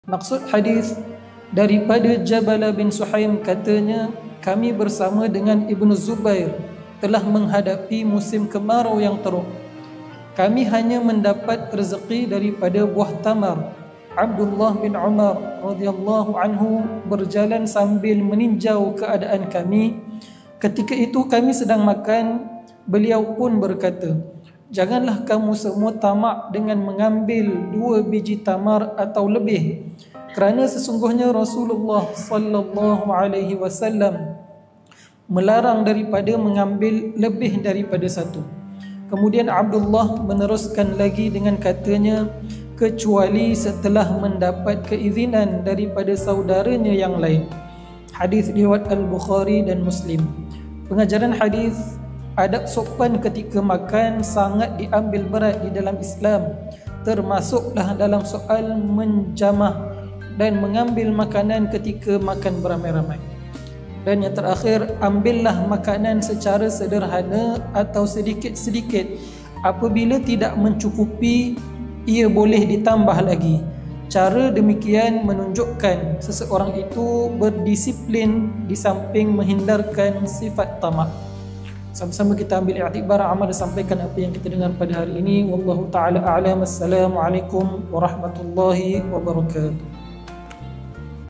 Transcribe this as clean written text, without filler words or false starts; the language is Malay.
Maksud hadis daripada Jabala bin Suhaim, katanya, kami bersama dengan Ibnu Zubair telah menghadapi musim kemarau yang teruk. Kami hanya mendapat rezeki daripada buah tamar. Abdullah bin Umar radhiyallahu anhu berjalan sambil meninjau keadaan kami. Ketika itu kami sedang makan. Beliau pun berkata, janganlah kamu semua tamak dengan mengambil 2 biji tamar atau lebih, kerana sesungguhnya Rasulullah sallallahu alaihi wasallam melarang daripada mengambil lebih daripada 1. Kemudian Abdullah meneruskan lagi dengan katanya, kecuali setelah mendapat keizinan daripada saudaranya yang lain. Hadis riwayat Al-Bukhari dan Muslim. Pengajaran hadis, adab sopan ketika makan sangat diambil berat di dalam Islam, termasuklah dalam soal menjamah dan mengambil makanan ketika makan beramai-ramai. Dan yang terakhir, ambillah makanan secara sederhana atau sedikit-sedikit. Apabila tidak mencukupi, ia boleh ditambah lagi. Cara demikian menunjukkan seseorang itu berdisiplin di samping menghindarkan sifat tamak. Sama-sama kita ambil iktibar amal dan sampaikan apa yang kita dengar pada hari ini. Wallahu ta'ala a'lam. Assalamualaikum warahmatullahi wabarakatuh.